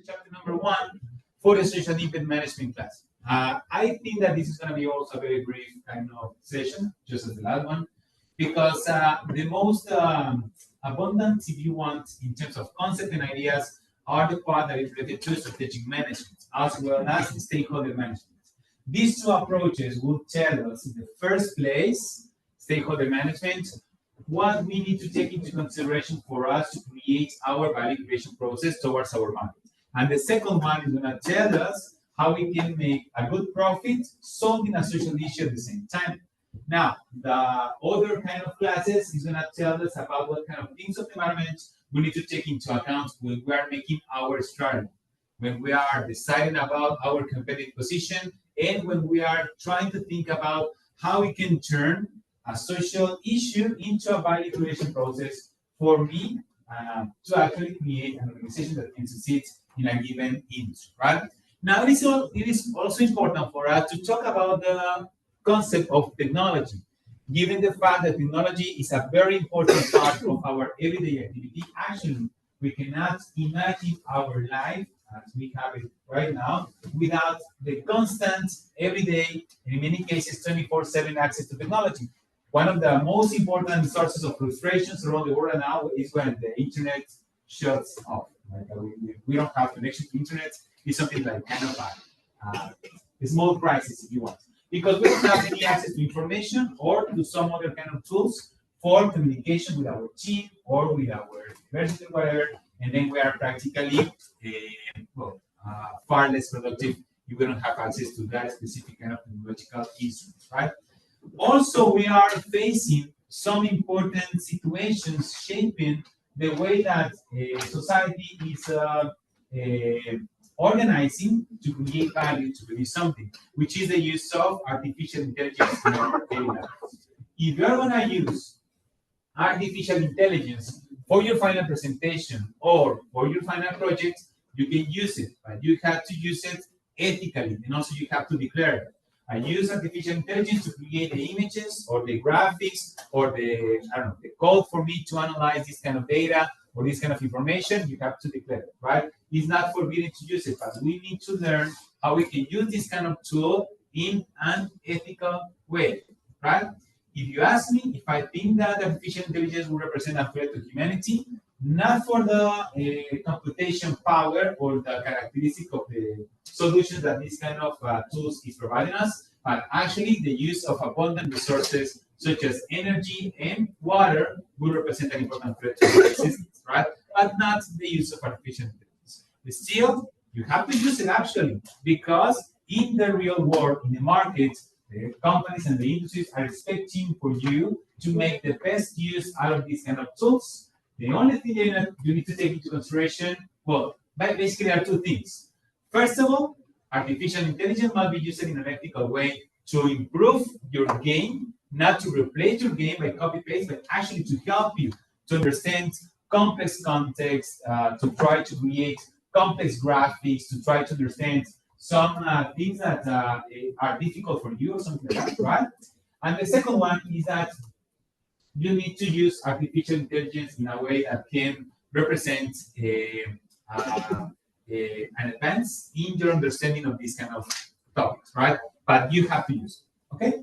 chapter number 1 for the social impact management class. I think that this is going to be also a very brief kind of session, just as the last one, because the most abundant, if you want, in terms of concept and ideas, are the part that is related to strategic management, as well as stakeholder management. These two approaches will tell us, in the first place, stakeholder management, what we need to take into consideration for us to create our value creation process towards our market. And the second one is going to tell us how we can make a good profit solving a social issue at the same time. Now, the other kind of classes is going to tell us about what kind of things of the environment we need to take into account when we are making our strategy, when we are deciding about our competitive position, and when we are trying to think about how we can turn a social issue into a value creation process for me to actually create an organization that can succeed in a given industry, right? Now, it is also important for us to talk about the concept of technology, given the fact that technology is a very important part of our everyday activity. Actually, we cannot imagine our life as we have it right now without the constant, everyday, and in many cases, 24/7 access to technology. One of the most important sources of frustrations around the world now is when the internet shuts off. Right? We don't have connection to internet. It's something like kind of a small crisis, if you want, because we don't have any access to information or to some other kind of tools for communication with our team or with our university, whatever, and then we are practically far less productive if we don't have access to that specific kind of technological instruments, right? Also, we are facing some important situations shaping the way that society is organizing to create value, to produce something, which is the use of artificial intelligence in our daily lives. If you're going to use artificial intelligence for your final presentation or for your final project, you can use it, but you have to use it ethically, and also you have to declare it. I use artificial intelligence to create the images or the graphics or the code for me to analyze this kind of data or this kind of information. You have to declare it, right? It's not forbidden to use it, but we need to learn how we can use this kind of tool in an ethical way, right? If you ask me if I think that artificial intelligence will represent a threat to humanity, not for the computation power or the characteristic of the solutions that this kind of tools is providing us, but actually the use of abundant resources such as energy and water will represent an important threat to our existence, right? But not the use of artificial intelligence. Still, you have to use it actually, because in the real world, in the market, the companies and the industries are expecting for you to make the best use out of these kind of tools. The only thing you need to take into consideration, well, basically are two things. First of all, artificial intelligence must be used in an ethical way to improve your game, not to replace your game by copy-paste, but actually to help you to understand complex context, to try to create complex graphics, to try to understand some things that are difficult for you or something like that, right? And the second one is that you need to use artificial intelligence in a way that can represent an advance in your understanding of these kind of topics, right? But you have to use it, okay?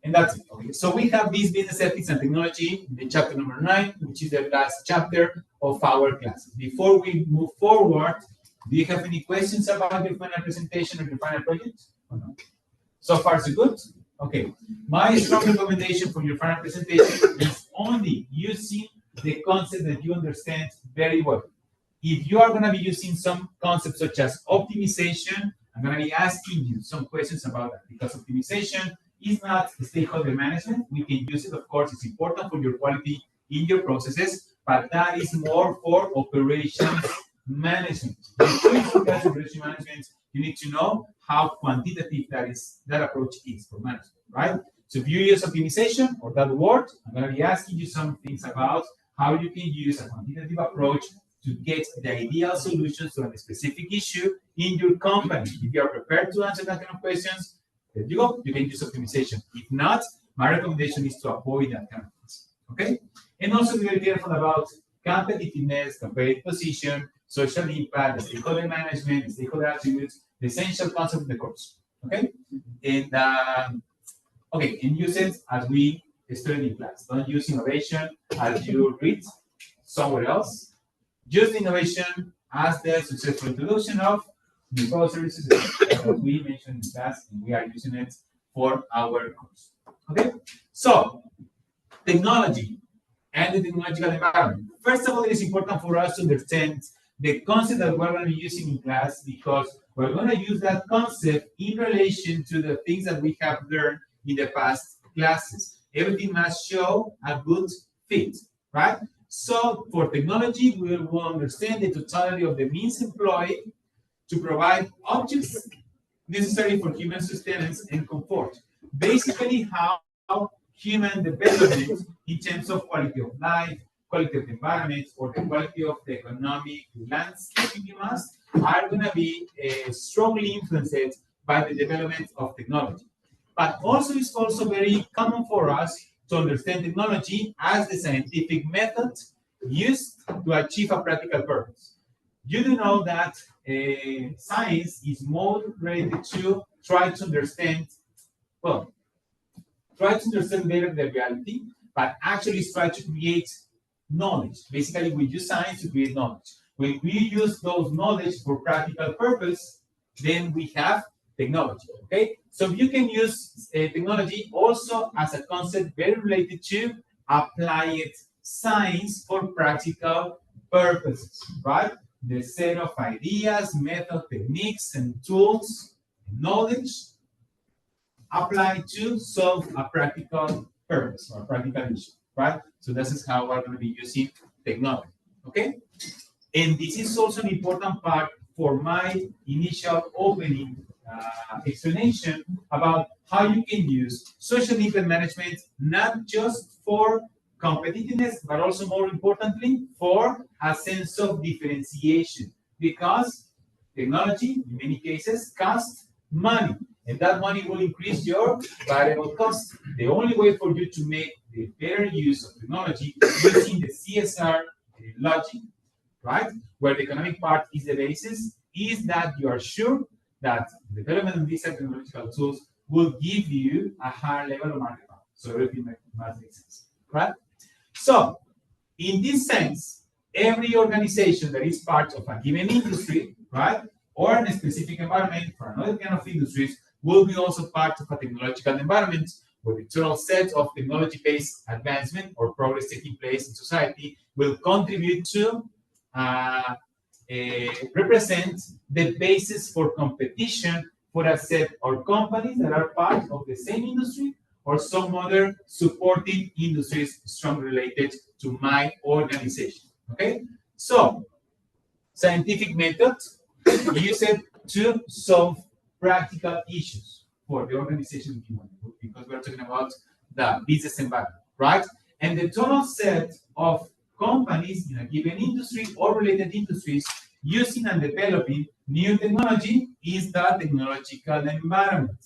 And that's it, okay? So we have this business ethics and technology in chapter number 9, which is the last chapter of our class. Before we move forward, do you have any questions about your final presentation or your final project? Or no? So far, so good? Okay. My strong recommendation for your final presentation is only using the concept that you understand very well. If you are going to be using some concepts such as optimization, I'm going to be asking you some questions about that, because optimization is not stakeholder management. We can use it, of course, it's important for your quality in your processes, but that is more for operations management. Operation management, you need to know how quantitative that approach is for management, right? So if you use optimization or that word, I'm going to be asking you some things about how you can use a quantitative approach to get the ideal solutions to a specific issue in your company. If you are prepared to answer that kind of questions, there you go, you can use optimization. If not, my recommendation is to avoid that kind of things, okay? And also be very careful about competitiveness, competitive position, social impact, the stakeholder management, the stakeholder attributes, the essential concept of the course. Okay? And okay, and use it as we studied in class. Don't use innovation as you read somewhere else. Use innovation as the successful introduction of new product services that we mentioned in class, and we are using it for our course. Okay? So, technology and the technological environment. First of all, it is important for us to understand the concept that we're going to be using in class, because we're going to use that concept in relation to the things that we have learned in the past classes. Everything must show a good fit, right? So for technology, we will understand the totality of the means employed to provide objects necessary for human sustenance and comfort. Basically, how human development in terms of quality of life, quality of the environment, or the quality of the economic landscape, if you must, are going to be strongly influenced by the development of technology. But also, it's also very common for us to understand technology as the scientific method used to achieve a practical purpose. You do know that science is more related to try to understand, well, try to understand better the reality, but actually try to create knowledge. Basically, we use science to create knowledge. When we use those knowledge for practical purpose, then we have technology, okay? So you can use technology also as a concept very related to applied science for practical purposes, right? The set of ideas, method, techniques, and tools, knowledge applied to solve a practical purpose or a practical issue, right? So this is how we're going to be using technology, okay? And this is also an important part for my initial opening explanation about how you can use social impact management, not just for competitiveness, but also more importantly, for a sense of differentiation, because technology, in many cases, costs money, and that money will increase your variable cost. The only way for you to make the better use of technology using the CSR logic, right, where the economic part is the basis, is that you are sure that the development of these technological tools will give you a higher level of market power. So everything must make sense, right? So, in this sense, every organization that is part of a given industry, right, or in a specific environment for another kind of industries, will be also part of a technological environment where the total set of technology-based advancement or progress taking place in society will contribute to represent the basis for competition for a set of companies that are part of the same industry or some other supporting industries strongly related to my organization. Okay? So, scientific method used to solve practical issues for the organization if you want, because we're talking about the business environment, right? And the total set of companies in a given industry or related industries using and developing new technology is the technological environment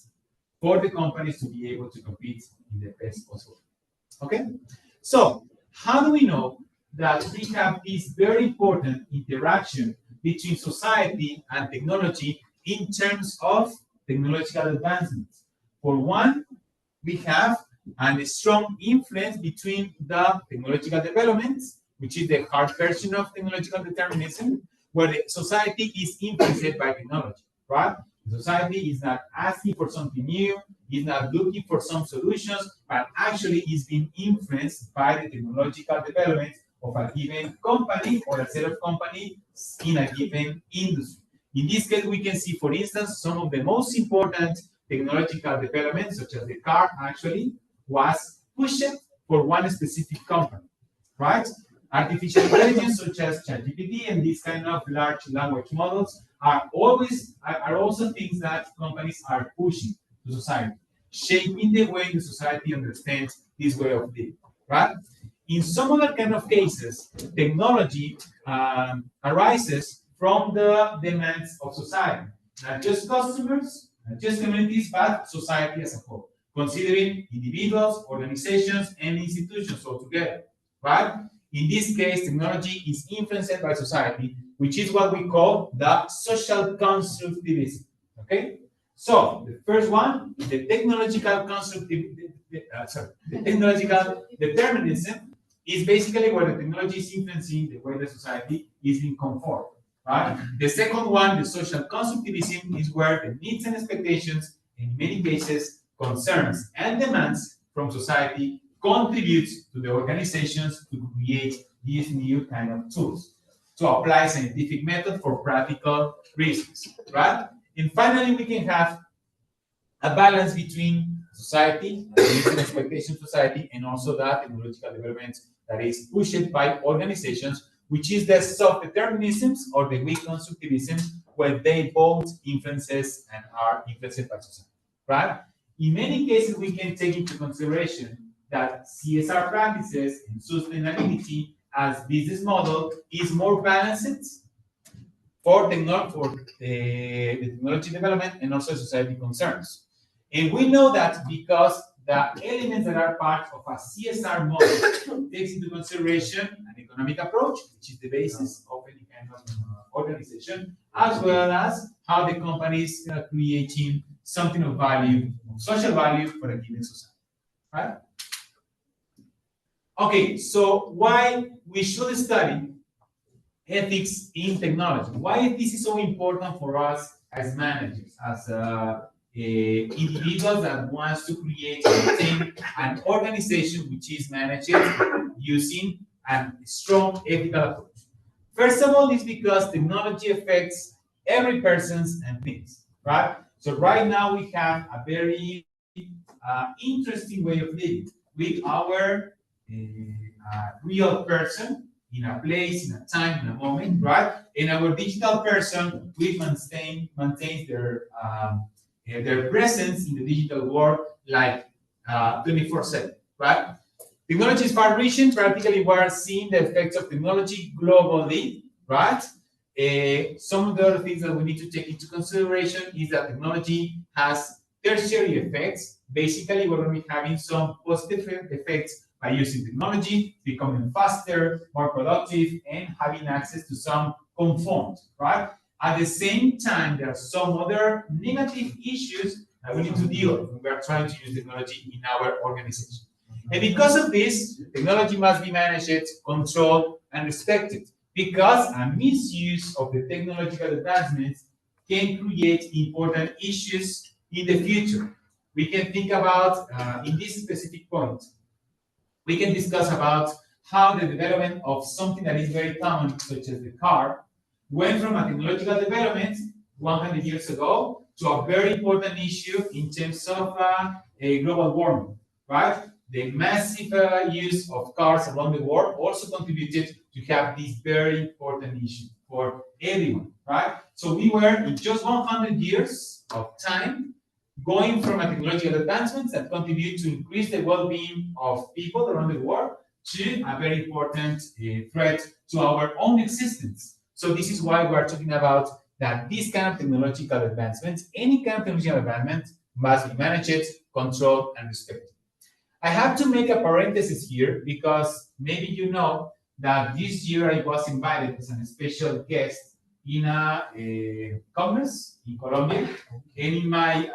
for the companies to be able to compete in the best possible. Okay? So, how do we know that we have this very important interaction between society and technology in terms of technological advancements? For one, we have a strong influence between the technological developments, which is the hard version of technological determinism, where the society is influenced by technology, right? The society is not asking for something new, is not looking for some solutions, but actually is being influenced by the technological development of a given company or a set of companies in a given industry. In this case, we can see, for instance, some of the most important technological developments, such as the car, actually was pushed for one specific company, right? Artificial intelligence, such as ChatGPT and these kind of large language models, are also things that companies are pushing to society, shaping the way the society understands this way of living, right? In some other kind of cases, technology arises from the demands of society, not just customers, not just communities, but society as a whole, considering individuals, organizations, and institutions altogether, right? In this case, technology is influenced by society which is what we call the social constructivism. Okay? So the first one, the technological the technological determinism is basically where the technology is influencing the way the society is being conformed. Right? The second one, the social constructivism, is where the needs and expectations, in many cases, concerns and demands from society contributes to the organizations to create these new kind of tools to apply scientific method for practical reasons, right? And finally, we can have a balance between society, the needs and expectations of society, and also that technological development that is pushed by organizations, which is the soft determinisms or the weak constructivism, where they both influences and are influenced by society, right? In many cases, we can take into consideration that CSR practices and sustainability as business model is more balanced for the technology development and also society concerns. And we know that because the elements that are part of a CSR model takes into consideration an economic approach, which is the basis of any kind of organization, as well as how the company is creating something of value, social value for a given society, right? Okay, so why we should study ethics in technology? Why this is so important for us as managers, as individuals that wants to create and maintain an organization which is managed using a strong ethical approach. First of all, it's because technology affects every person's and things, right? So right now we have a very interesting way of living with our real person in a place, in a time, in a moment, right? And our digital person, we maintains their presence in the digital world like 24/7, right? Technology is far-reaching. Practically, we are seeing the effects of technology globally, right? Some of the other things that we need to take into consideration is that technology has tertiary effects. Basically, we're going to be having some positive effects by using technology, becoming faster, more productive, and having access to some comfort, right? At the same time, there are some other negative issues that we need to deal with when we are trying to use technology in our organization. And because of this, technology must be managed, controlled, and respected, because a misuse of the technological advancements can create important issues in the future. We can think about, in this specific point, we can discuss about how the development of something that is very common, such as the car, went from a technological development 100 years ago to a very important issue in terms of global warming, right? The massive use of cars around the world also contributed to have this very important issue for everyone, right? So we were in just 100 years of time going from a technological advancements that contribute to increase the well-being of people around the world to a very important threat to our own existence. So this is why we're talking about that this kind of technological advancements, any kind of technological advancement must be managed, controlled, and respected. I have to make a parenthesis here because maybe you know that this year I was invited as a special guest in a conference in Colombia, and in my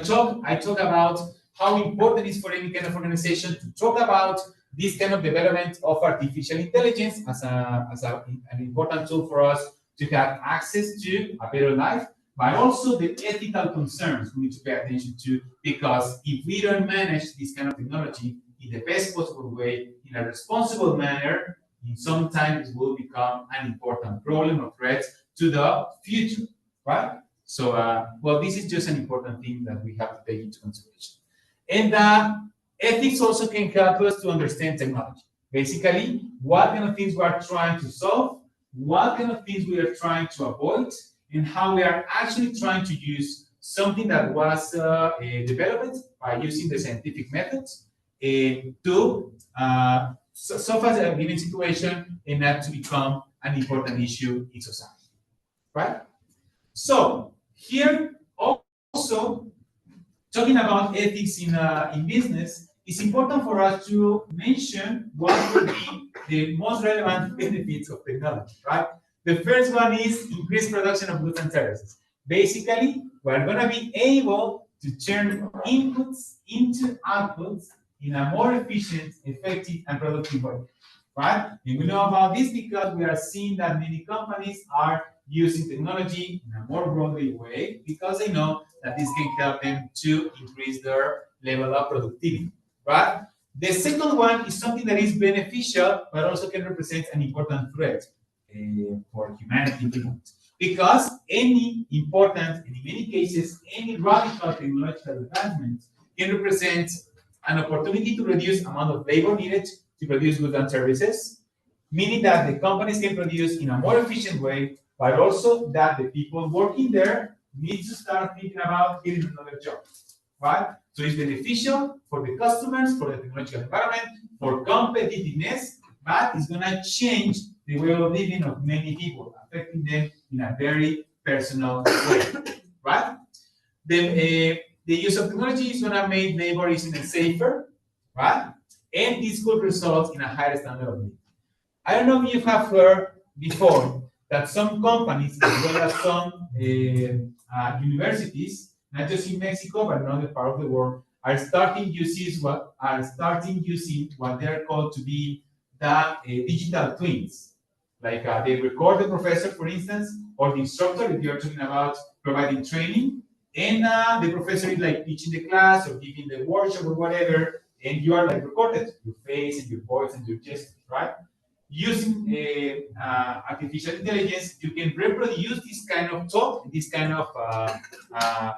talk, I talk about how important it is for any kind of organization to talk about this kind of development of artificial intelligence as an important tool for us to have access to a better life, but also the ethical concerns we need to pay attention to, because if we don't manage this kind of technology in the best possible way, in a responsible manner, in some time it will become an important problem or threat to the future, right? So, well, this is just an important thing that we have to take into consideration. And ethics also can help us to understand technology. Basically, what kind of things we are trying to solve, what kind of things we are trying to avoid, and how we are actually trying to use something that was developed by using the scientific methods to solve a given situation and not to become an important issue in society, right? So here also, talking about ethics in business, it's important for us to mention what would be the most relevant benefits of technology, right? The first one is increased production of goods and services. Basically, we're going to be able to turn inputs into outputs in a more efficient, effective, and productive way, right? And we know about this because we are seeing that many companies are using technology in a more broadly way because they know that this can help them to increase their level of productivity, right? The second one is something that is beneficial, but also can represent an important threat for humanity, because any important, and in many cases, any radical technological advancement can represent an opportunity to reduce the amount of labor needed to produce goods and services, meaning that the companies can produce in a more efficient way, but also that the people working there need to start thinking about getting another job, right? So it's beneficial for the customers, for the technological environment, for competitiveness, but it's going to change the way of living of many people, affecting them in a very personal way, right? The use of technology is going to make labor easier and safer, right? And this could result in a higher standard of living. I don't know if you have heard before that some companies, as well as some universities, not just in Mexico but in other part of the world, are starting using what they're called to be the digital twins. Like they record the professor, for instance, or the instructor if you're talking about providing training, and the professor is like teaching the class or giving the workshop or whatever, and you are like recorded, your face and your voice and your gestures, right? Using artificial intelligence, you can reproduce this kind of talk, this kind of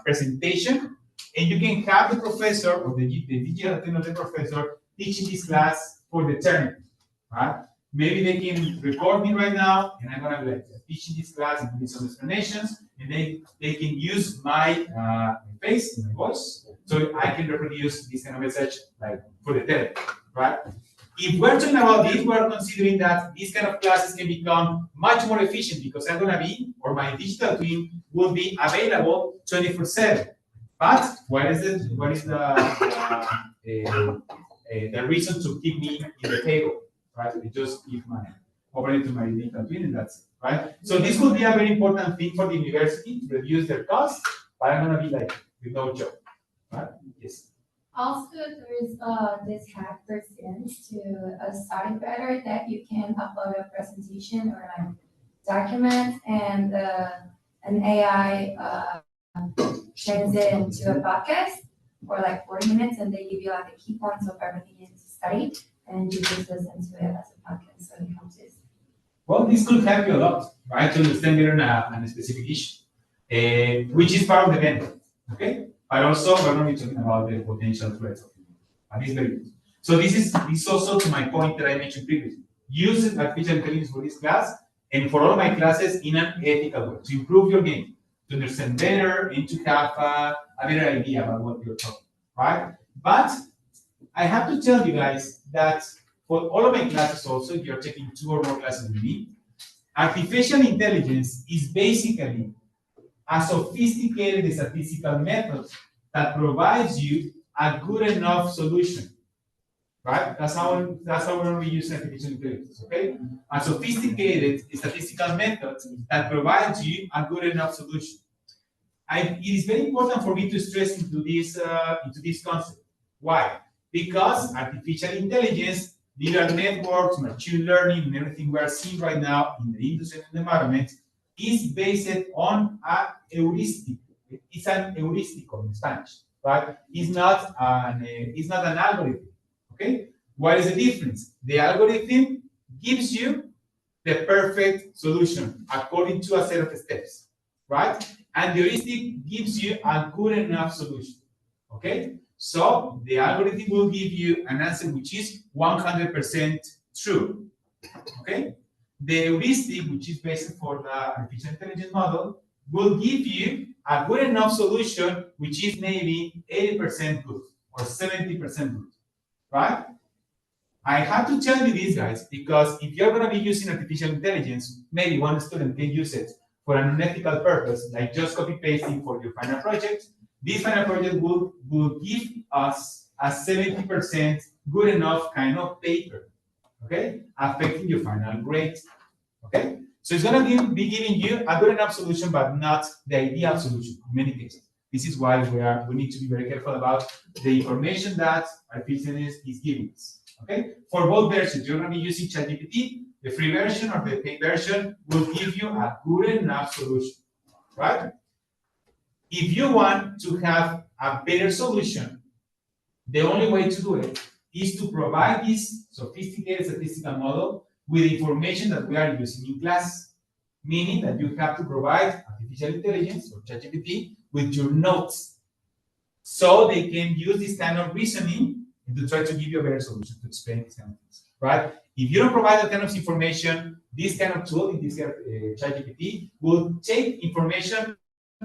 presentation, and you can have the professor or the digital twin of the professor teaching this class for the eternity, right? Maybe they can record me right now, and I'm gonna be like teaching this class and giving some explanations, and they can use my face and my voice, so I can reproduce this kind of message like for the tele, right? If we're talking about this, we're considering that these kind of classes can become much more efficient because I'm gonna be, or my digital twin will be available 24/7. But what is the reason to keep me in the table? Right? I just give my operate to my digital twin, and that's it, right? So this could be a very important thing for the university to reduce their costs, but I'm gonna be like with no job, right? Yes. Also, there's this hack for students to study better that you can upload a presentation or like documents, and an AI turns it into a podcast for like 40 minutes, and they give you like the key points of everything you need to study, and you just listen to it as a podcast, so it helps you. Well, this could help you a lot, right, to understand better on a specific issue, which is part of the benefit, okay? But also, we're going to be talking about the potential threats of it, and it's very good. So this is also to my point that I mentioned previously. Use artificial intelligence for this class and for all my classes in an ethical way to improve your game, to understand better, and to have a better idea about what you're talking, right? But I have to tell you guys that for all of my classes also, if you're taking 2 or more classes with me, artificial intelligence is basically a sophisticated statistical method that provides you a good enough solution, right? That's how we're using artificial intelligence, okay? A sophisticated statistical method that provides you a good enough solution. It is very important for me to stress into this concept. Why? Because artificial intelligence, neural networks, machine learning, and everything we are seeing right now in the industry and environment is based on a heuristic. It's an heuristico in Spanish, right? It's not an algorithm. Okay? What is the difference? The algorithm gives you the perfect solution according to a set of steps, right? And the heuristic gives you a good enough solution. Okay? So the algorithm will give you an answer which is 100% true. Okay? The heuristic, which is based for the artificial intelligence model, will give you a good enough solution which is maybe 80% good or 70% good. Right? I have to tell you this, guys, because if you're going to be using artificial intelligence, maybe one student can use it for an unethical purpose, like just copy pasting for your final project. This final project will give us a 70% good enough kind of paper, okay, affecting your final grade. Okay, so it's going to be giving you a good enough solution, but not the ideal solution in many cases. This is why we need to be very careful about the information that artificial intelligence is giving us. Okay, for both versions, you're going to be using ChatGPT. The free version or the paid version will give you a good enough solution, right? If you want to have a better solution, the only way to do it is to provide this sophisticated statistical model with information that we are using in class, meaning that you have to provide artificial intelligence or ChatGPT with your notes, so they can use this kind of reasoning to try to give you a better solution to explain these kind of things, right? If you don't provide that kind of information, this kind of tool, in this case, ChatGPT, will take information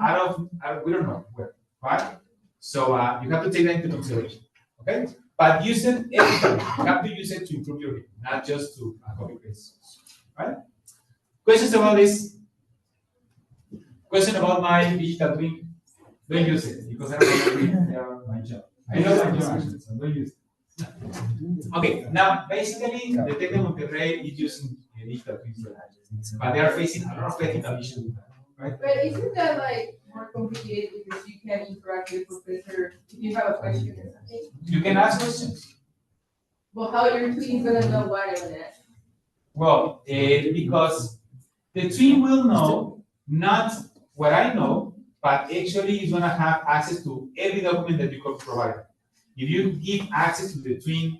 out of we don't know where, right? So you have to take that into consideration, okay? But use it every time. You have to use it to improve your reading, not just to copy paste, right? Questions about this? Question about my digital twin? Don't use it because I don't know my job. I know my job actually, so don't use it. Okay, now basically the Tec de Monterrey is using digital twins, but they are facing a lot of technical issues, right? But isn't that like more complicated because you can interact with the professor if you have a question or something? You can ask questions. Well, how your twin gonna know what I would ask? Well, because the twin will know not what I know, but actually is going to have access to every document that you could provide. If you give access to the twin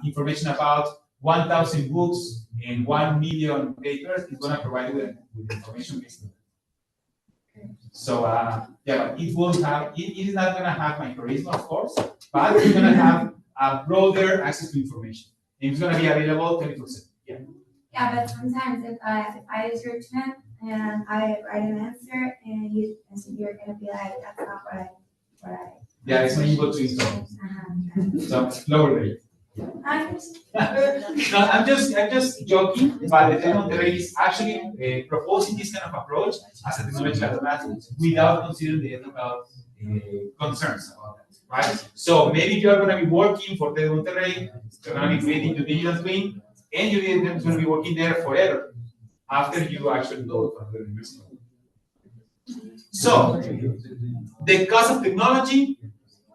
information about 1,000 books and 1 million papers, it's going to provide you with information based on that. So yeah, it will have. It is not going to have my charisma, of course, but it's going to have a broader access to information. And it's going to be available 24/7. Yeah. Yeah, but sometimes if I use your twin and I write an answer and you're gonna be like, that's not what I. Yeah, it's not able to install. So lower rate. No, I'm just joking, but the Tec de Monterrey is actually proposing this kind of approach as a technological class without considering the ethical concerns about that, right? So maybe you are going to be working for Tec de Monterrey, you're going to be creating your digital twin, and you're going to be working there forever after you actually go to the university. So the cost of technology,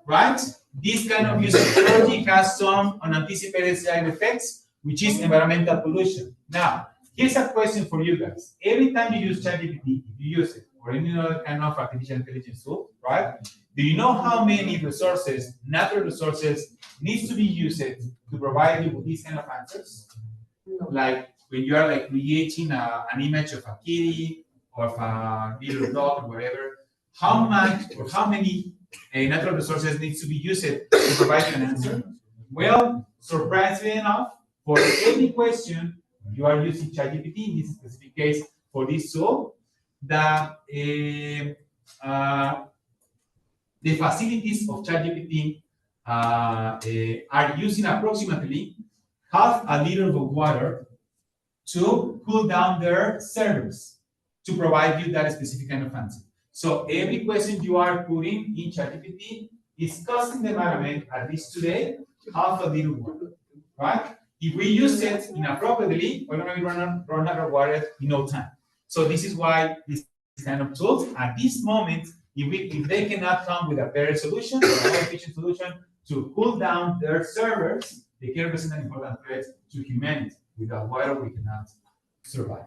right? This kind of use of technology has some unanticipated side effects, which is environmental pollution. Now, here's a question for you guys. Every time you use ChatGPT, if you use it, or any other kind of artificial intelligence tool, right? Do you know how many resources, natural resources, needs to be used to provide you with these kind of answers? Like when you are like creating an image of a kitty or of a little dog or whatever, how much or how many natural resources needs to be used to provide you an answer? Well, surprisingly enough, for any question you are using ChatGPT, in this specific case for this tool, the facilities of ChatGPT are using approximately half a liter of water to cool down their servers to provide you that specific kind of answer. So every question you are putting in ChatGPT is costing the environment, at least today, half a liter of water, right? If we use it inappropriately, we're going to be run out of water in no time. So this is why this kind of tools, at this moment, if they cannot come with a better solution, or a more efficient solution to cool down their servers, they can represent an important threat to humanity. Without water, we cannot survive,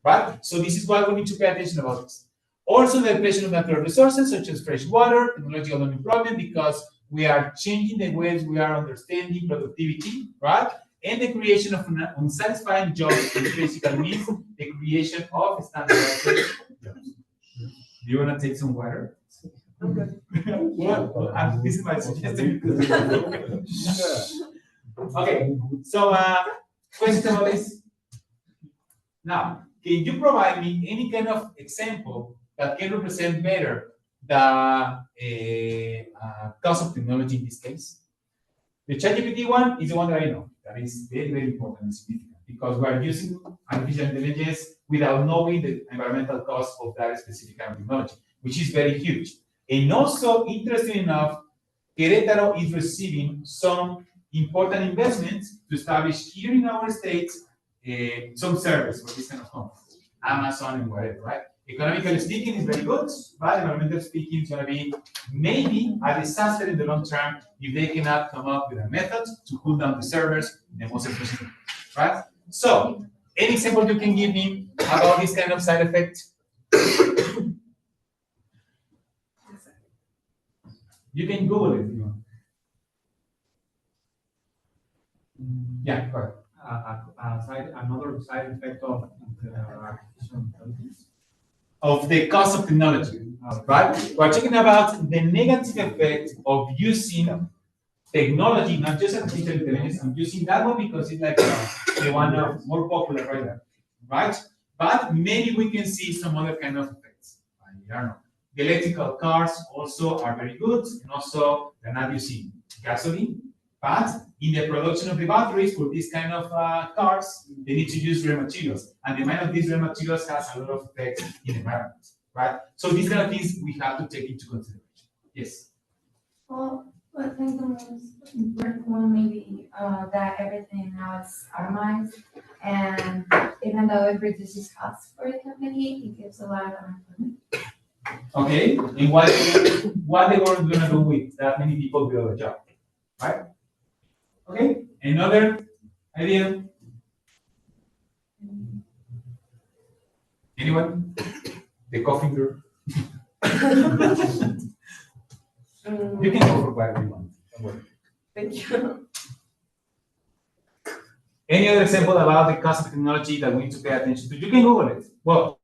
right? So this is why we need to pay attention about this. Also, the depletion of natural resources, such as fresh water, technological unemployment, because we are changing the ways we are understanding productivity, right? And the creation of unsatisfying jobs, which basically means the creation of standardized jobs. Do you want to take some water? Okay. Well, this is my suggestion. Okay, so questions about this? Now, can you provide me any kind of example that can represent better the cost of technology in this case? The ChatGPT one is the one that I know. That is very, very important and significant because we are using artificial intelligence without knowing the environmental cost of that specific kind of technology, which is very huge. And also, interesting enough, Querétaro is receiving some important investments to establish here in our states some servers for this kind of companies, Amazon and whatever, right? Economically speaking, it's very good, but environmentally speaking, it's going to be maybe a disaster in the long term if they cannot come up with a method to cool down the servers in the most efficient way, right? So, any example you can give me about this kind of side effect? You can Google it if you want. Yeah, go ahead. Another side effect of artificial intelligence. Of the cost of technology, right? We're talking about the negative effect of using technology, not just artificial intelligence. I'm using that one because it's like the one of more popular right now, right? But maybe we can see some other kind of effects. I don't know. The electrical cars also are very good, and also they're not using gasoline. But in the production of the batteries for these kind of cars, they need to use raw materials. And the amount of these raw materials has a lot of effects in the environment, right? So these kind of things we have to take into consideration. Yes? Well, I think the most important one maybe that everything now is automized, and even though it reduces costs for the company, it gives a lot of unemployment. Okay, and what they were gonna do with that many people without a job, right? Okay, another idea? Anyone? The coffee girl? You can go for whatever you want. Don't worry. Thank you. Any other example about the cost of technology that we need to pay attention to? You can Google it. Well,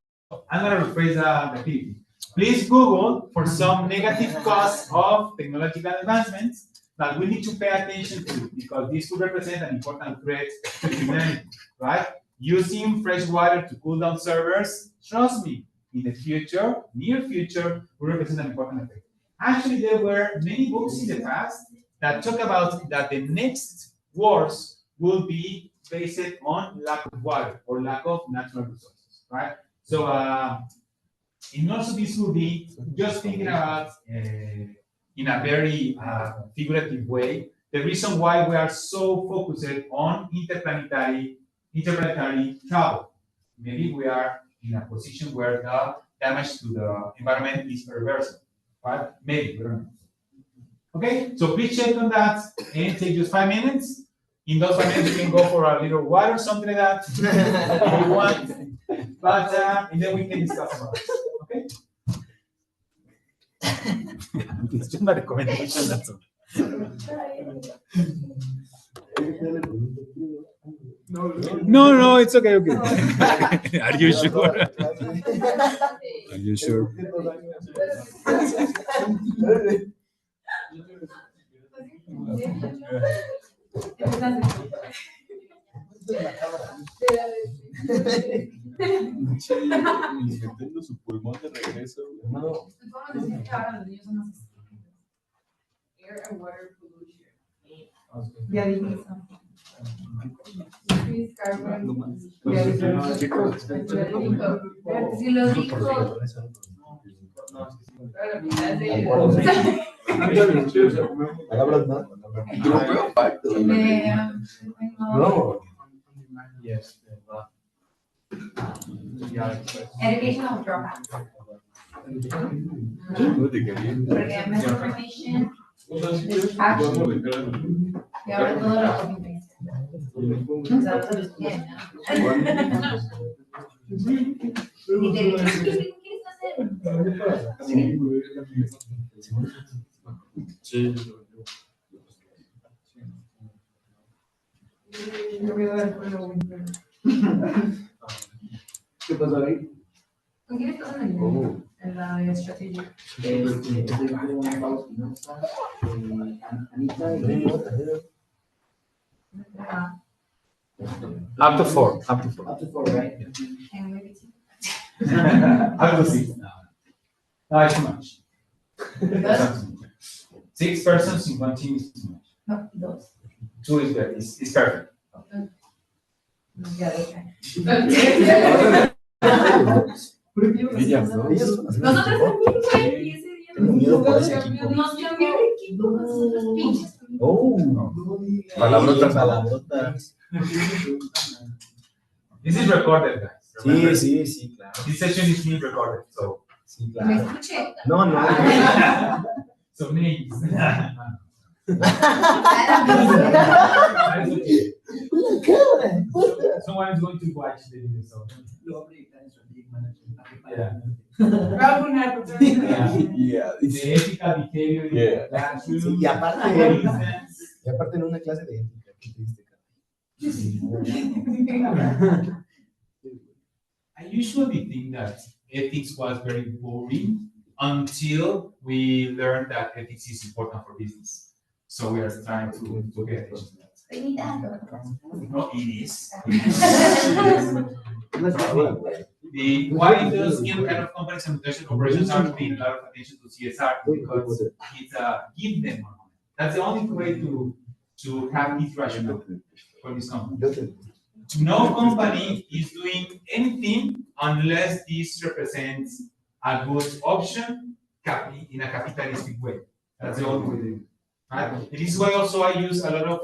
I'm gonna rephrase the activity. Please Google for some negative costs of technological advancements that we need to pay attention to, because this could represent an important threat to humanity, right? Using fresh water to cool down servers, trust me, in the future, near future, will represent an important effect. Actually, there were many books in the past that talk about that the next wars will be based on lack of water or lack of natural resources, right? So, and also this will be just thinking about in a very figurative way, the reason why we are so focused on interplanetary travel. Maybe we are in a position where the damage to the environment is irreversible, right? Maybe, we don't know. Okay, so please check on that and take just 5 minutes. In those 5 minutes, you can go for a little water, something like that, if you want. But, and then we can discuss about it, okay? It's just my recommendation, that's all. No, it's okay. Are you sure? Are you sure? Metiendo su pulmón de regreso. No. Vamos a decir que ahora los niños son más air and water pollution. Ya dije eso. Increase carbon. Si lo dijo. Palabras más. No. Yes. Educational dropouts. Porque misinformation, distraction, y ahora todo lo copy paste. O sea, todos tienen, ¿no? Y te dicen, ¿qué quieres hacer? Sí. ¿Qué pasó ahí? ¿Con quién estás en el en la de Sociodigital? Anita y Up to four, right? And maybe two. I will see. No, it's too much. Dos? 6 persons in one team is too much. No, dos. 2 is good, it's perfect. Ya dije. Ellas, ¿no? Nosotros también, güey, y ese día Tengo miedo por ese equipo. Nos cambió el equipo con nosotros pinches. Oh, palabrotas, palabrotas. This is recorded, guys. Sí, Remember? sí, sí, claro. This session is being recorded, so. Sí, Me claro. escuché. No, no. So names. Someone is going to watch the video, so. Yeah. Yeah, The ethical behavior in Yeah. the classroom. Sí, y aparte, reasons. y aparte en una clase de ética, ¿qué te diste? I usually think that ethics was very boring until we learned that ethics is important for business. So we are trying to get attention to that. No, it is. Why does any kind of companies and international corporations are paying a lot of attention to CSR? Because it's give them more money. That's the only way to have this rationale for this company. No company is doing anything unless this represents a good option in a capitalistic way. That's the only way to do it. Right? In this way, also, I use a lot of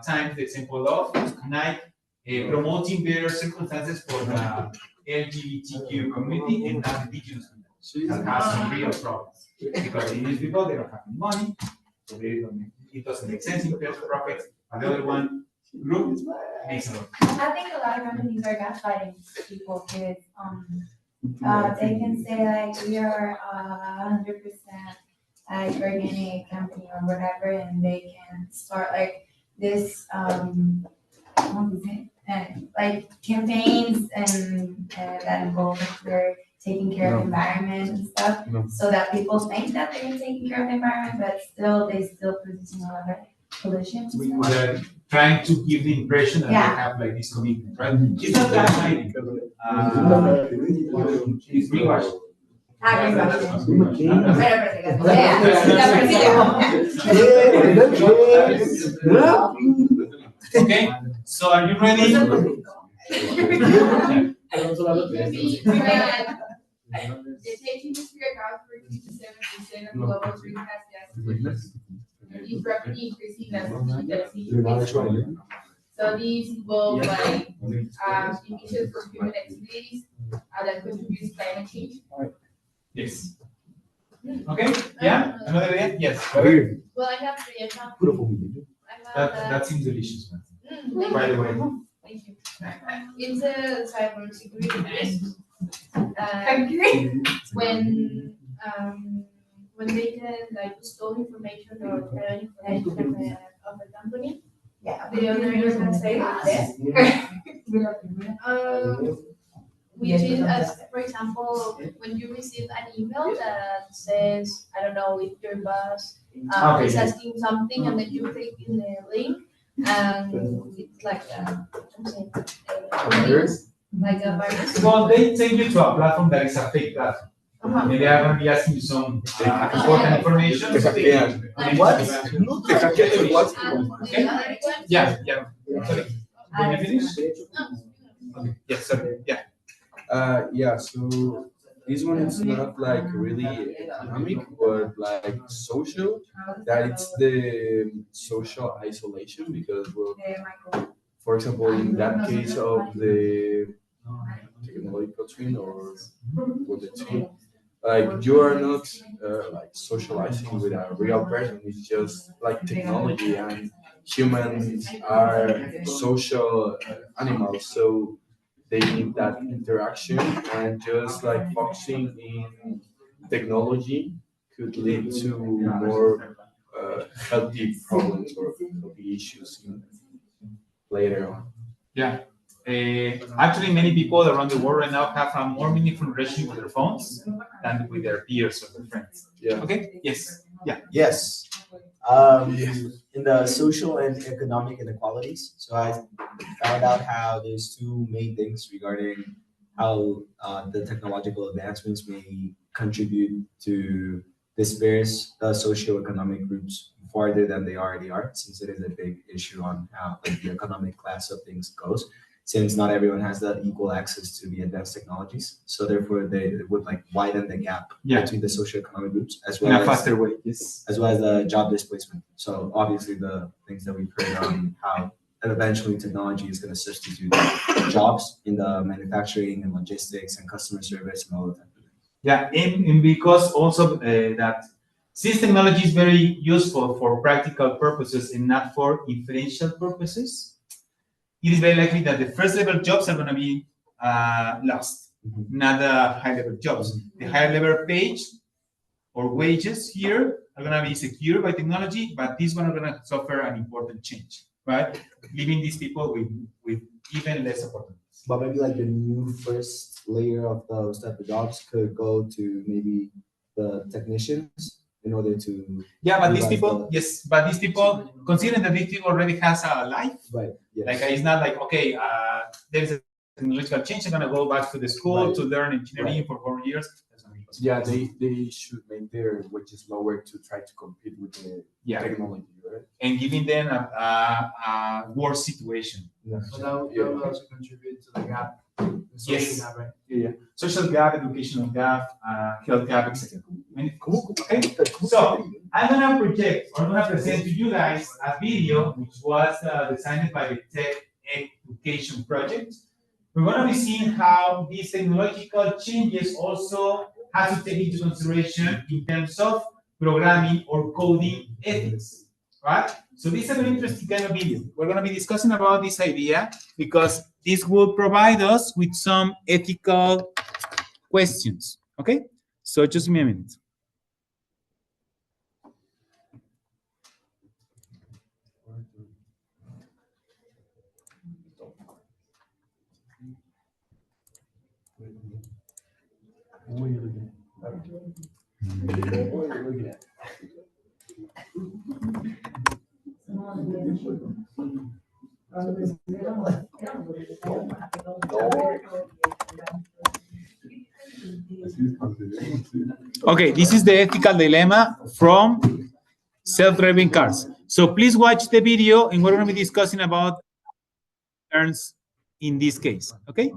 times the example of Nike promoting better circumstances for the LGBTQ community and not the indigenous community that has some real problems. Because these people, they don't have any money, so it doesn't make sense in terms of profits. And the other one, group, makes a lot. I think a lot of companies are gaslighting people because they can say like we are 100% like organic company or whatever, and they can start like this what is it? Like campaigns and that involve like they're taking care of the environment and stuff, so that people think that they're taking care of the environment, but still they still producing a lot of pollution. They're trying to give the impression that they have like this commitment, right? It's not that hiding. It's greenwashing. Okay, so are you ready? The taking history account for 57% of global greenhouse gas emissions. Is rapidly increasing as so these involve like emissions from human activities that contribute to climate change. Yes. Okay, yeah, another idea? Yes. Well, I have three. I have That seems delicious, man. thank By you. the way. Thank you. It's a cybersecurity risk. When they can like store information or private information of a company, the owner can say that. Which is, as for example, when you receive an email that says, I don't know, if your boss is asking something and then you click in the link and it's like like a virus. Well, they take you to a platform that is a fake platform. And they are going to be asking you some important information. Te hackean. What? Te hackean el WhatsApp. Okay. Yeah. Sorry. Can you finish? Okay. Yes, sorry. Yeah. Yeah, so this one is not like really economic, but like social. That it's the social isolation because, well, for example, in that case of the technological twin or with the twin, like you are not like socializing with a real person. It's just like technology, and humans are social animals, so they need that interaction, and just like focusing in technology could lead to more healthy problems or healthy issues later on. Yeah. Actually, many people around the world right now have a more meaningful relationship with their phones than with their peers or their friends. Yeah. Okay? Yes. Yeah. Yes. In the social and economic inequalities, so I found out how there's two main things regarding how the technological advancements may contribute to disperse the socioeconomic groups farther than they already are, since it is a big issue on how like, the economic class of things goes. since not everyone has that equal access to the advanced technologies. So therefore, they would like widen the gap between the socioeconomic groups as well in a faster way. Yes. as well as the job displacement. So obviously, the things that we've heard on how eventually technology is going to substitute jobs in the manufacturing and logistics and customer service and all of that. Yeah, and because also that system knowledge is very useful for practical purposes and not for inferential purposes, it is very likely that the first level jobs are going to be lost, not the high level jobs. The higher level page or wages here are going to be secured by technology, but these ones are going to suffer an important change, right? Leaving these people with even less opportunities. But maybe like the new first layer of those type of jobs could go to maybe the technicians in order to. Yeah, but these people, yes, but these people, considering that these people already has a life, right? Yes. Like it's not like, okay, there's a technological change, I'm gonna go back to the school to learn engineering for 4 years. That's not possible. Yeah, they should make their wages lower to try to compete with the technology, right? And giving them a worse situation. So that will also contribute to the gap. The social gap, right? Yeah. Social gap, educational gap, health gap, etc. Okay. So I'm gonna project or I'm gonna present to you guys a video which was designed by the Tech Education Project. We're gonna be seeing how these technological changes also have to take into consideration in terms of programming or coding ethics. Right? So this is a very interesting kind of video. We're going to be discussing about this idea because this will provide us with some ethical questions. Okay? So just give me a minute. What are you looking at? Okay, this is the ethical dilemma from self-driving cars. So please watch the video and we're going to be discussing about terms in this case. Okay?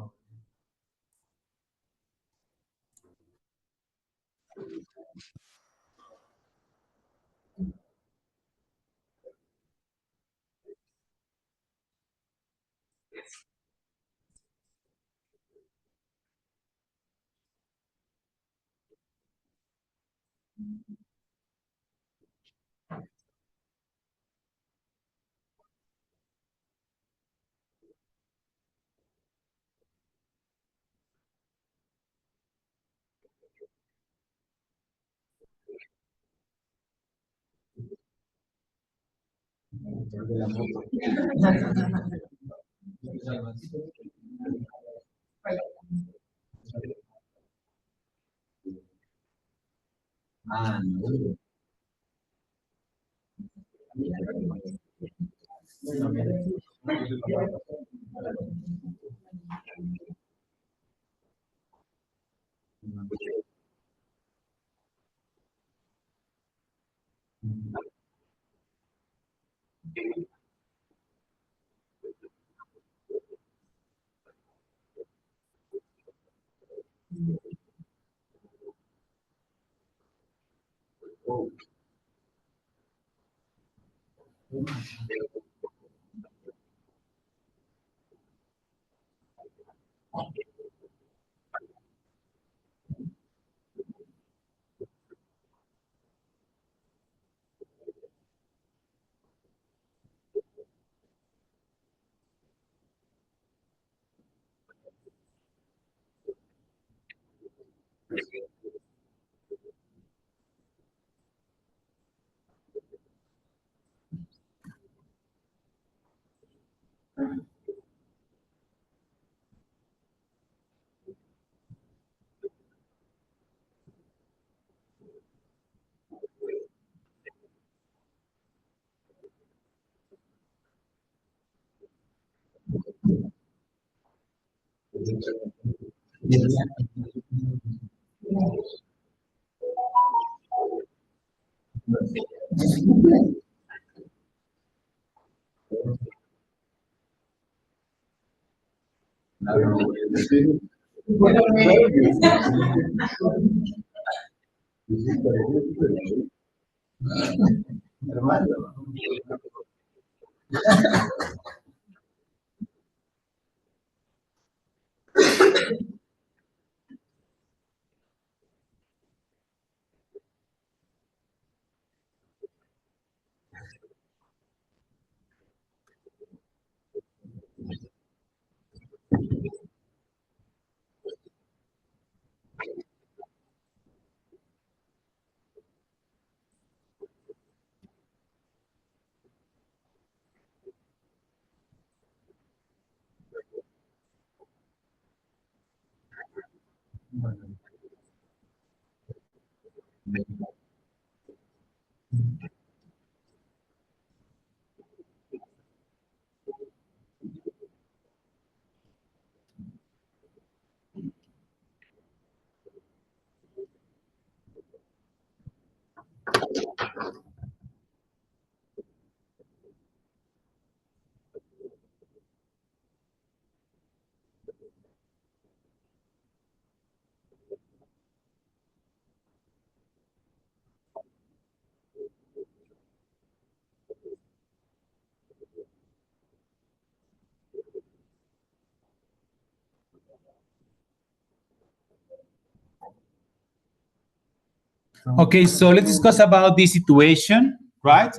Okay, so let's discuss about this situation, right?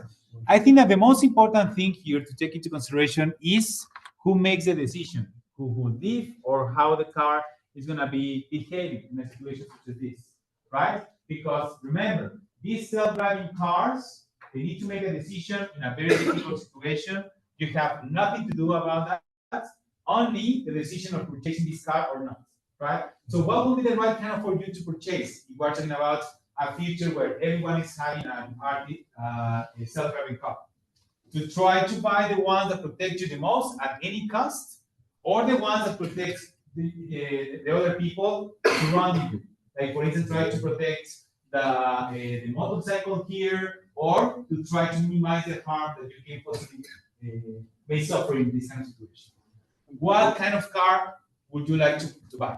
I think that the most important thing here to take into consideration is who makes the decision, who will live or how the car is going to be behaving in a situation such as this, right? Because remember, these self-driving cars, they need to make a decision in a very difficult situation. You have nothing to do about that, only the decision of purchasing this car or not, right? So what would be the right kind for you to purchase if we're talking about a future where everyone is having a self-driving car? To try to buy the ones that protect you the most at any cost, or the ones that protect the other people surrounding you. Like for instance, try to protect the motorcycle here, or to try to minimize the harm that you can possibly may suffer in this kind of situation. What kind of car would you like to buy?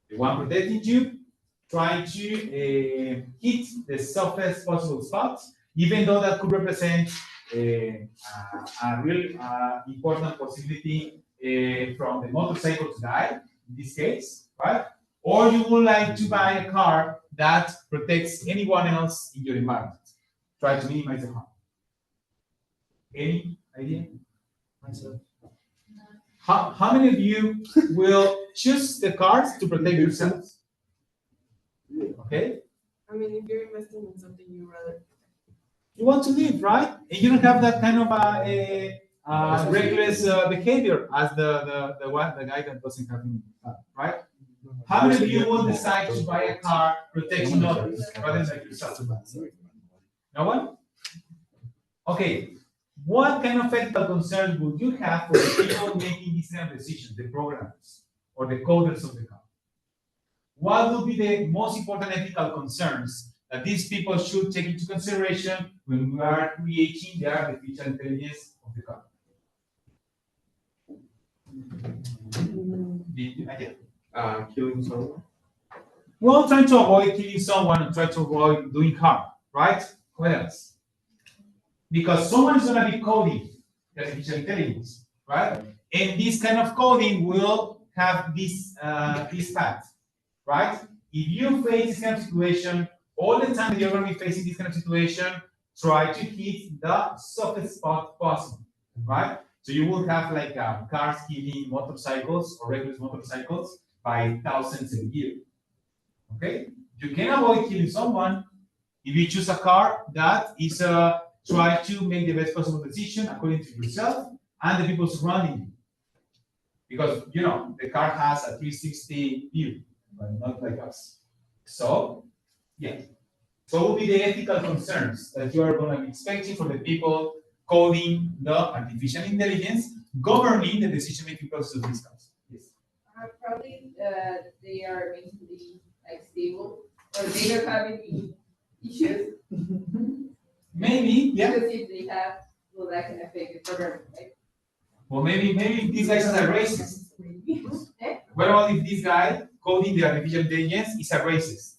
The one protecting you, trying to hit the softest possible spots, even though that could represent a real important possibility from the motorcycle to die, in this case, right? Or you would like to buy a car that protects anyone else in your environment. Try to minimize the harm. Any idea? How many of you will choose the cars to protect yourselves? Okay? I mean, if you're investing in something you rather. You want to live, right? And you don't have that kind of reckless behavior as the guy that doesn't have any, right? How many of you will decide to buy a car protecting others rather than yourself? No one? Okay. What kind of ethical concerns would you have for the people making these kind of decisions, the programmers or the coders of the car? What would be the most important ethical concerns that these people should take into consideration when we are creating the artificial intelligence of the car? Killing someone. Well, trying to avoid killing someone and try to avoid doing harm, right? What else? Because someone is going to be coding the artificial intelligence, right? And this kind of coding will have this path, right? If you face this kind of situation, all the time that you're going to be facing this kind of situation, try to hit the softest spot possible, right? So you will have like cars killing motorcycles or regular motorcycles by thousands a year, okay? You can avoid killing someone if you choose a car that is try to make the best possible decision according to yourself and the people surrounding you. Because, you know, the car has a 360 view, but not like us. So, yeah. So what will be the ethical concerns that you are going to be expecting from the people coding the artificial intelligence, governing the decision-making process of these cars? Yes. Probably they are mentally like stable, or they don't have any issues. Maybe, yeah. Because if they have, well, that can affect the program, right? Well, maybe these guys are racist. What about if this guy coding the artificial intelligence is a racist?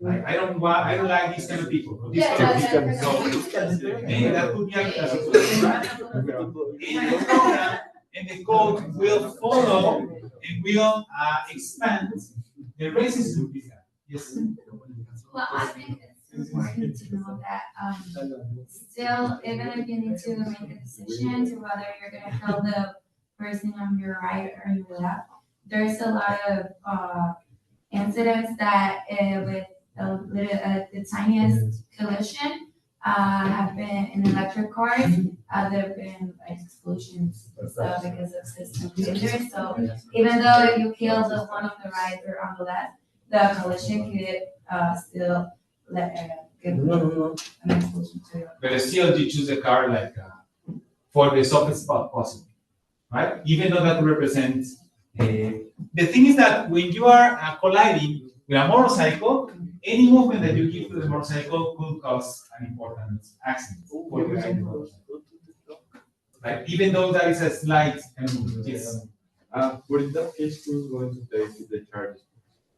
Like, I don't like these kind of people. This Yeah, kind of yeah, people. yeah. So, maybe that could be a situation, right? And the program and the code will follow and will expand the racism of this guy. Yes. Well, I think it's important to know that, still, even if you need to make a decision to whether you're gonna kill the person on your right or your left, there's a lot of, incidents that, with the tiniest collision, have been in electric cars, there have been like explosions, so because of system failure. So even though if you kill the one on the right or on the left, the collision could, still give an explosion too. But still, you choose a car like for the softest spot possible, right? Even though that represents. The thing is that when you are colliding with a motorcycle, any movement that you give to the motorcycle could cause an important accident for the guy in the motorcycle. Like, even though that is a slight kind of movement, yes. But in that case, who's going to take the charge?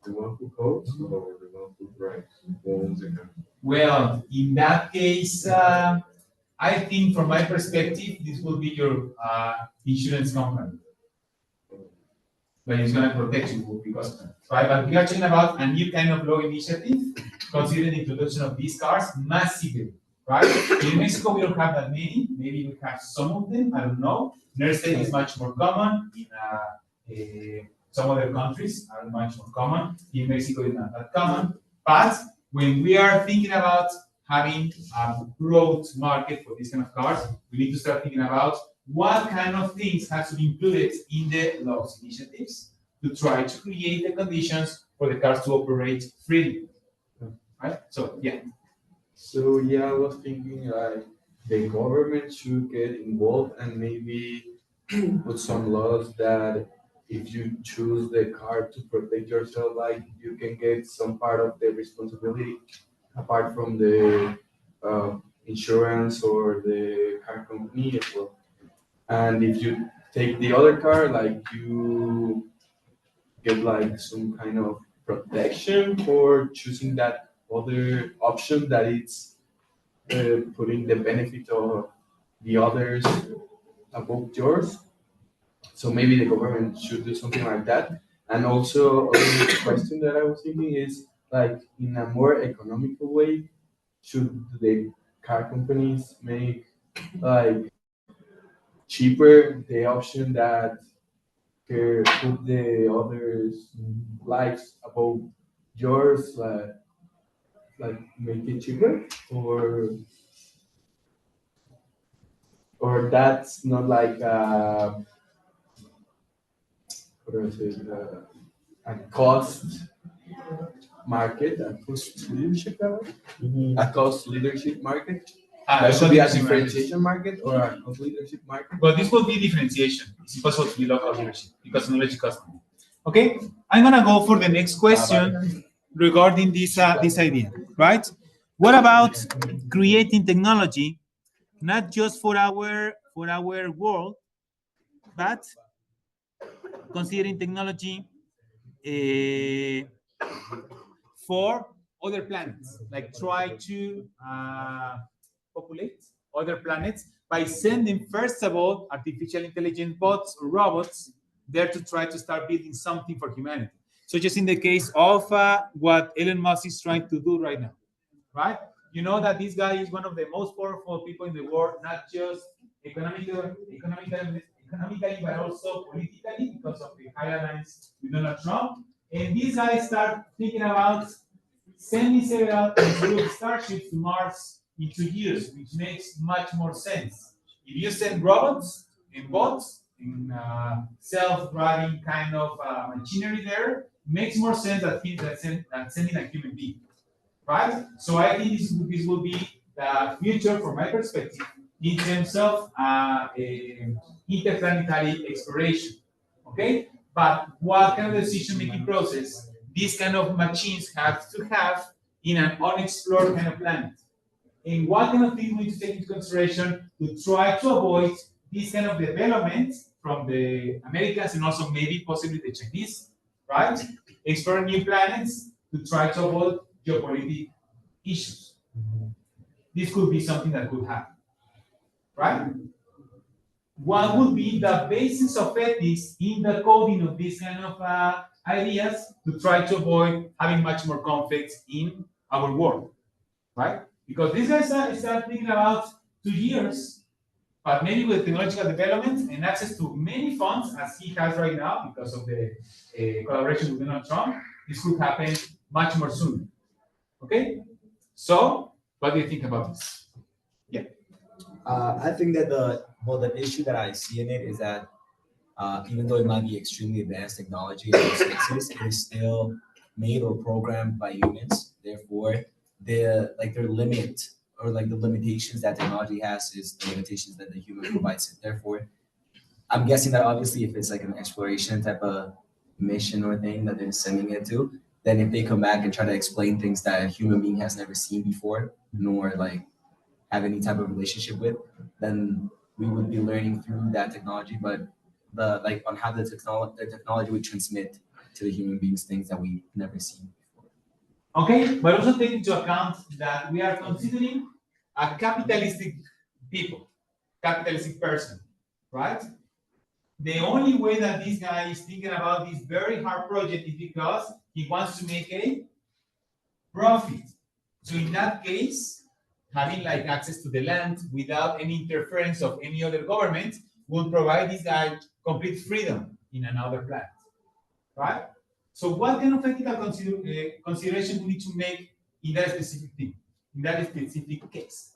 The one who codes or the one who drives? Who owns the car? Well, in that case, I think from my perspective, this will be your insurance company. But it's going to protect you because of that. Right? But we are talking about a new kind of law initiative, considering the introduction of these cars massively. Right? In Mexico, we don't have that many. Maybe we have some of them. I don't know. In our state, is much more common. In some other countries are much more common. In Mexico, it's not that common. But when we are thinking about having a broad market for these kind of cars, we need to start thinking about what kind of things have to be included in the laws initiatives to try to create the conditions for the cars to operate freely. Right? So, yeah. So yeah, I was thinking like the government should get involved and maybe put some laws that if you choose the car to protect yourself, like you can get some part of the responsibility apart from the insurance or the car company as well. And if you take the other car, like you get like some kind of protection for choosing that other option that it's putting the benefit of the others above yours. So maybe the government should do something like that. And also, another question that I was thinking is like in a more economical way, should the car companies make like cheaper the option that put the others' lives above yours, like make it cheaper, or that's not like what do I say, a cost market, a cost leadership, a cost leadership market. That should be a differentiation market or a cost leadership market. But this will be differentiation. It's impossible to be local leadership because knowledge costs money. Okay, I'm gonna go for the next question regarding this idea, right? What about creating technology, not just for our world, but considering technology for other planets, like try to populate other planets by sending, first of all, artificial intelligence bots or robots there to try to start building something for humanity. So just in the case of what Elon Musk is trying to do right now, right? You know that this guy is one of the most powerful people in the world, not just economically, but also politically because of the high alliance with Donald Trump. And these guys start thinking about sending several starships to Mars in 2 years, which makes much more sense. If you send robots and bots and self-driving kind of machinery there, makes more sense than sending a human being, right? So I think this will be the future, from my perspective, in terms of interplanetary exploration, okay? But what kind of decision-making process these kind of machines have to have in an unexplored kind of planet? And what kind of things we need to take into consideration to try to avoid this kind of development from the Americans and also maybe possibly the Chinese, right? Explore new planets to try to avoid geopolitical issues. This could be something that could happen, right? What would be the basis of ethics in the coding of these kind of ideas to try to avoid having much more conflicts in our world, right? Because these guys start thinking about 2 years, but maybe with technological development and access to many funds as he has right now because of the collaboration with Donald Trump, this could happen much more soon. Okay? So, what do you think about this? Yeah. I think that the issue that I see in it is that even though it might be extremely advanced technology in most cases, it is still made or programmed by humans. Therefore, their limit or the limitations that technology has is the limitations that the human provides it. Therefore, I'm guessing that obviously if it's like an exploration type of mission or thing that they're sending it to, then if they come back and try to explain things that a human being has never seen before, nor have any type of relationship with, then we would be learning through that technology, but on how the technology would transmit to the human beings things that we've never seen before. Okay, but also take into account that we are considering a capitalistic people, capitalistic person, right? The only way that this guy is thinking about this very hard project is because he wants to make a profit. So in that case, having access to the land without any interference of any other government will provide this guy complete freedom in another planet, right? So what kind of ethical consideration we need to make in that specific thing, in that specific case?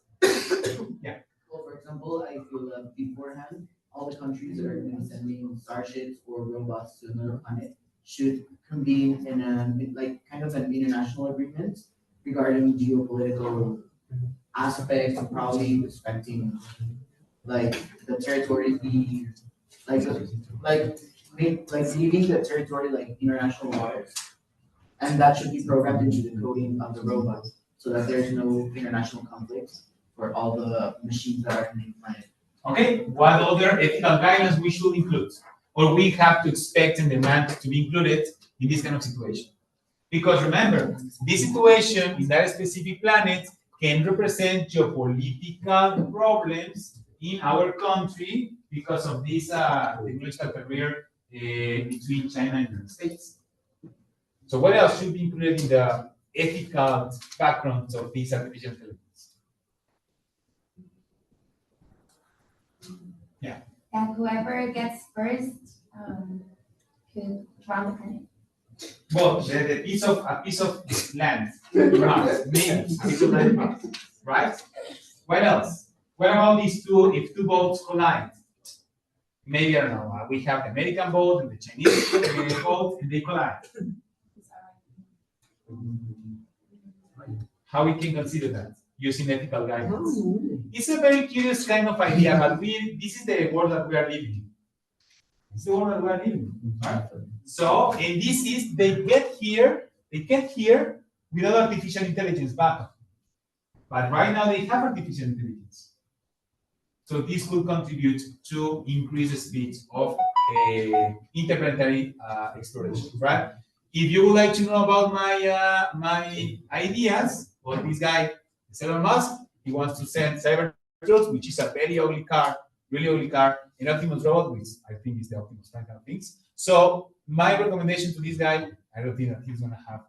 Yeah. Well, for example, I feel that beforehand, all the countries that are going to be sending starships or robots to another planet should convene in kind of an international agreement regarding geopolitical aspects of probably respecting the territory be leaving the territory international waters, and that should be programmed into the coding of the robot so that there's no international conflicts for all the machines that are in the planet. Okay, what other ethical guidelines we should include, or we have to expect and demand to be included in this kind of situation? Because remember, this situation in that specific planet can represent geopolitical problems in our country because of this technological career between China and the United States. So what else should be included in the ethical background of these artificial intelligence? Yeah. And whoever gets first could run the planet. Well, a piece of land, Mars, maybe a piece of land, Mars, right? What else? What about these two? If two boats collide, maybe I don't know. We have the American boat and the Chinese boat, and they collide. How we can consider that using ethical guidance? It's a very curious kind of idea, but this is the world that we are living in. It's the world that we are living in, right? So, and this is, they get here without artificial intelligence backup. But right now they have artificial intelligence. So this could contribute to increase the speed of interplanetary exploration, right? If you would like to know about my ideas, well, this guy, Elon Musk, he wants to send Cybertruck, which is a very ugly car, really ugly car, an Optimus robot, which I think is the Optimus kind of things. So my recommendation to this guy, I don't think that he's gonna have